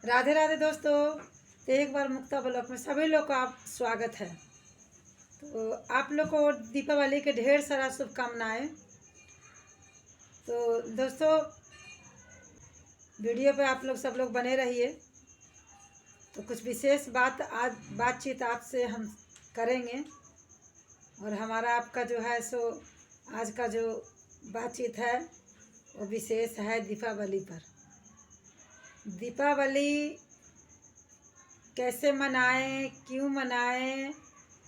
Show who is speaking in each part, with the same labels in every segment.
Speaker 1: राधे राधे दोस्तों। तो एक बार मुक्ता ब्लॉक में सभी लोग का स्वागत है। तो आप लोग को दीपावली के ढेर सारा शुभकामनाएं। तो दोस्तों वीडियो पे आप लोग सब लोग बने रहिए। तो कुछ विशेष बातचीत आपसे हम करेंगे और हमारा आपका जो है सो आज का जो बातचीत है वो विशेष है दीपावली पर। दीपावली कैसे मनाएं, क्यों मनाएं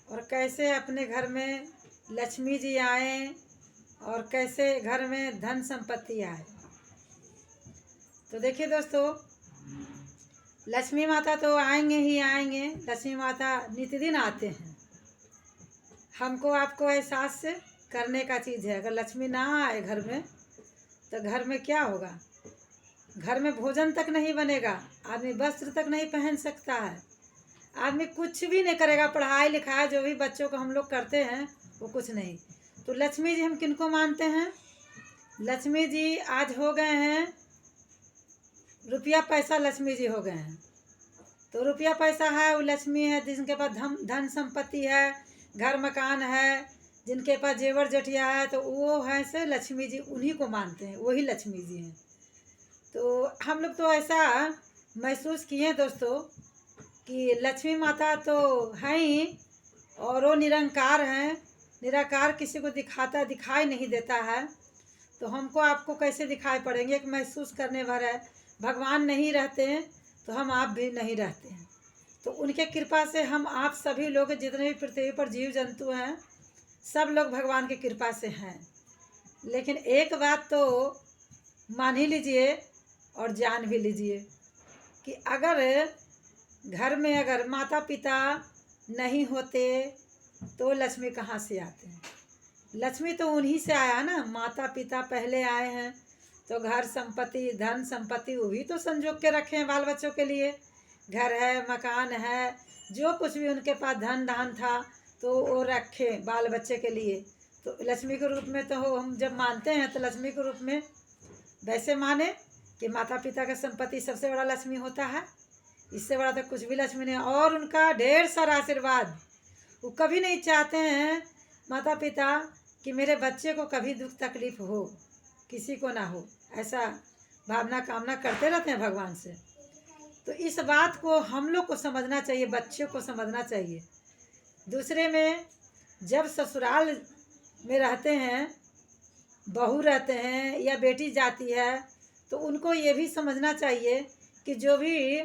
Speaker 1: और कैसे अपने घर में लक्ष्मी जी आएं और कैसे घर में धन संपत्ति आए। तो देखिए दोस्तों, लक्ष्मी माता तो आएंगे ही आएंगे। लक्ष्मी माता नित्यदिन आते हैं। हमको आपको एहसास करने का चीज़ है। अगर लक्ष्मी ना आए घर में तो घर में क्या होगा? घर में भोजन तक नहीं बनेगा, आदमी वस्त्र तक नहीं पहन सकता है, आदमी कुछ भी नहीं करेगा। पढ़ाई लिखाई जो भी बच्चों को हम लोग करते हैं वो कुछ नहीं। तो लक्ष्मी जी हम किनको मानते हैं? लक्ष्मी जी आज हो गए हैं, रुपया पैसा लक्ष्मी जी हो गए हैं। तो रुपया पैसा है वो लक्ष्मी है। जिनके पास धन संपत्ति है, घर मकान है, जिनके पास जेवर जटिया है, तो वो है से लक्ष्मी जी, उन्हीं को मानते हैं, वही लक्ष्मी जी हैं। तो हम लोग तो ऐसा महसूस किए दोस्तों कि लक्ष्मी माता तो हैं ही और वो निरंकार हैं। निराकार किसी को दिखाई नहीं देता है। तो हमको आपको कैसे दिखाई पड़ेंगे? एक महसूस करने भर है। भगवान नहीं रहते हैं तो हम आप भी नहीं रहते हैं। तो उनके कृपा से हम आप सभी लोग जितने भी पृथ्वी पर जीव जंतु हैं सब लोग भगवान की कृपा से हैं। लेकिन एक बात तो मान ही लीजिए और जान भी लीजिए कि अगर घर में अगर माता पिता नहीं होते तो लक्ष्मी कहाँ से आते हैं? लक्ष्मी तो उन्हीं से आया ना। माता पिता पहले आए हैं तो घर संपत्ति, धन संपत्ति वो भी तो संजोग के रखे हैं बाल बच्चों के लिए। घर है, मकान है, जो कुछ भी उनके पास धन धान था तो वो रखे बाल बच्चे के लिए। तो लक्ष्मी के रूप में तो हम जब मानते हैं तो लक्ष्मी के रूप में वैसे माने कि माता पिता का संपत्ति सबसे बड़ा लक्ष्मी होता है। इससे बड़ा तो कुछ भी लक्ष्मी नहीं। और उनका ढेर सारा आशीर्वाद। वो कभी नहीं चाहते हैं माता पिता कि मेरे बच्चे को कभी दुख तकलीफ हो, किसी को ना हो, ऐसा भावना कामना करते रहते हैं भगवान से। तो इस बात को हम लोग को समझना चाहिए, बच्चों को समझना चाहिए। दूसरे में जब ससुराल में रहते हैं, बहू रहते हैं या बेटी जाती है तो उनको ये भी समझना चाहिए कि जो भी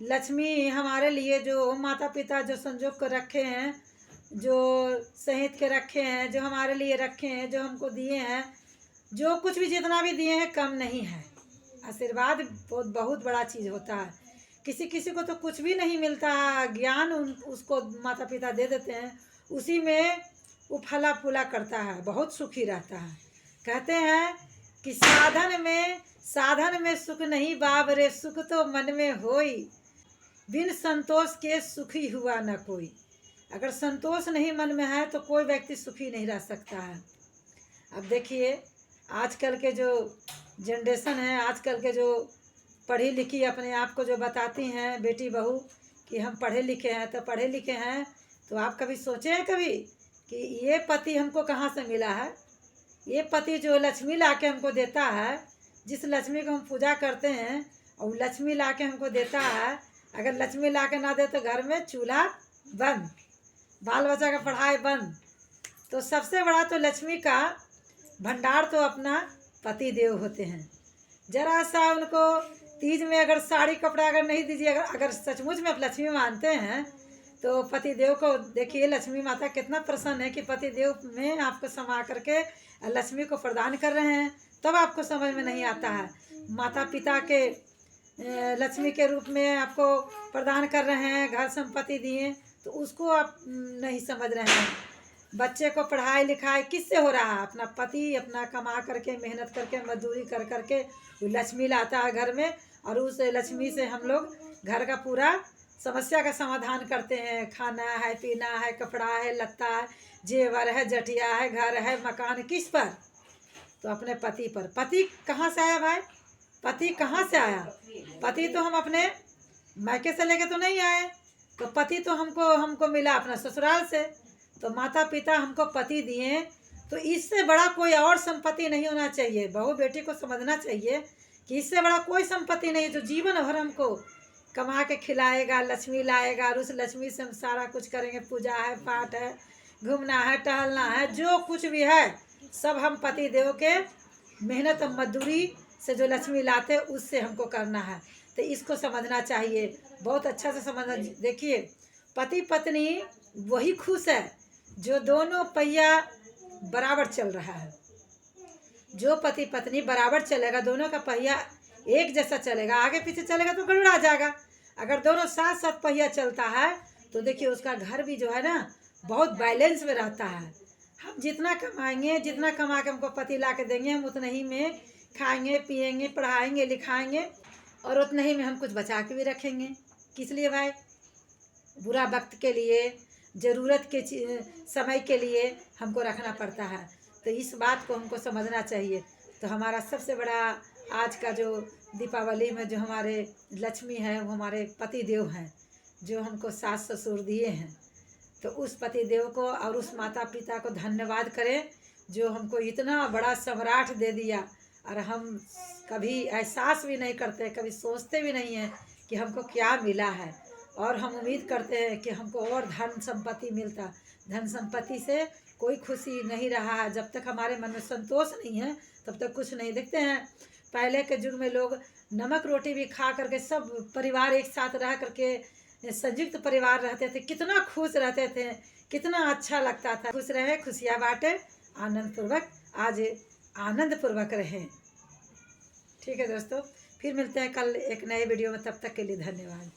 Speaker 1: लक्ष्मी हमारे लिए, जो माता पिता जो संजोग कर रखे हैं, जो सहित के रखे हैं, जो हमारे लिए रखे हैं, जो हमको दिए हैं, जो कुछ भी जितना भी दिए हैं कम नहीं है। आशीर्वाद बहुत बड़ा चीज़ होता है। किसी किसी को तो कुछ भी नहीं मिलता है, ज्ञान उसको माता पिता दे देते हैं, उसी में वो फला फूला करता है, बहुत सुखी रहता है। कहते हैं कि साधन में सुख नहीं बाब रे, सुख तो मन में होई, बिन संतोष के सुखी हुआ न कोई। अगर संतोष नहीं मन में है तो कोई व्यक्ति सुखी नहीं रह सकता है। अब देखिए आजकल के जो जनरेशन है, आजकल के जो पढ़ी लिखी अपने आप को जो बताती हैं बेटी बहू कि हम पढ़े लिखे हैं, तो पढ़े लिखे हैं तो आप कभी सोचे हैं कभी कि ये पति हमको कहाँ से मिला है? ये पति जो लक्ष्मी ला के हमको देता है, जिस लक्ष्मी को हम पूजा करते हैं और लक्ष्मी ला के हमको देता है। अगर लक्ष्मी ला के ना दे तो घर में चूल्हा बंद, बाल बच्चा का पढ़ाई बंद। तो सबसे बड़ा तो लक्ष्मी का भंडार तो अपना पति देव होते हैं। जरा सा उनको तीज में अगर साड़ी कपड़ा अगर नहीं दीजिए, अगर सचमुच में आप लक्ष्मी मानते हैं तो पति देव को देखिए, लक्ष्मी माता कितना प्रसन्न है कि पति देव में आपको समा करके लक्ष्मी को प्रदान कर रहे हैं। तब आपको समझ में नहीं आता है माता पिता के लक्ष्मी के रूप में आपको प्रदान कर रहे हैं, घर संपत्ति दिए, तो उसको आप नहीं समझ रहे हैं। बच्चे को पढ़ाई लिखाई किससे हो रहा है? अपना पति अपना कमा करके, मेहनत करके, मजदूरी कर करके वो लक्ष्मी लाता है घर में, और उस लक्ष्मी से हम लोग घर का पूरा समस्या का समाधान करते हैं। खाना है, पीना है, कपड़ा है, लत्ता है, जेवर है, जटिया है, घर है, मकान, किस पर? तो अपने पति पर। पति कहाँ से आया भाई? पति कहाँ से आया? पति तो हम अपने मायके से लेके तो नहीं आए, तो पति तो हमको मिला अपना ससुराल से। तो माता पिता हमको पति दिए, तो इससे बड़ा कोई और संपत्ति नहीं होना चाहिए। बहू बेटी को समझना चाहिए कि इससे बड़ा कोई संपत्ति नहीं, जो जीवन भर हमको कमा के खिलाएगा, लक्ष्मी लाएगा, और उस लक्ष्मी से हम सारा कुछ करेंगे। पूजा है, पाठ है, घूमना है, टहलना है, जो कुछ भी है सब हम पति देव के मेहनत और मजदूरी से जो लक्ष्मी लाते उससे हमको करना है। तो इसको समझना चाहिए, बहुत अच्छा से समझना। देखिए, पति पत्नी वही खुश है जो दोनों पहिया बराबर चल रहा है। जो पति पत्नी बराबर चलेगा, दोनों का पहिया एक जैसा चलेगा, आगे पीछे चलेगा तो गड़बड़ा जाएगा। अगर दोनों साथ साथ पहिया चलता है तो देखिए उसका घर भी जो है ना बहुत बैलेंस में रहता है। हम जितना कमाएंगे, जितना कमा के हमको पति ला के देंगे, हम उतना ही में खाएंगे, पिएंगे, पढ़ाएंगे, लिखाएंगे, और उतना ही में हम कुछ बचा के भी रखेंगे। किस लिए भाई? बुरा वक्त के लिए, ज़रूरत के समय के लिए हमको रखना पड़ता है। तो इस बात को हमको समझना चाहिए। तो हमारा सबसे बड़ा आज का जो दीपावली में जो हमारे लक्ष्मी है वो हमारे पति देव हैं, जो हमको सास ससुर दिए हैं। तो उस पति देव को और उस माता पिता को धन्यवाद करें जो हमको इतना बड़ा सम्राट दे दिया, और हम कभी एहसास भी नहीं करते, कभी सोचते भी नहीं हैं कि हमको क्या मिला है। और हम उम्मीद करते हैं कि हमको और धन संपत्ति मिलता। धन संपत्ति से कोई खुशी नहीं रहा है। जब तक हमारे मन में संतोष नहीं है तब तक कुछ नहीं। देखते हैं पहले के युग में लोग नमक रोटी भी खा करके सब परिवार एक साथ रह करके संयुक्त परिवार रहते थे, कितना खुश रहते थे, कितना अच्छा लगता था। खुश रहे, खुशियाँ बांटे, आनंद पूर्वक आज आनंद पूर्वक रहें। ठीक है दोस्तों, फिर मिलते हैं कल एक नए वीडियो में। तब तक के लिए धन्यवाद।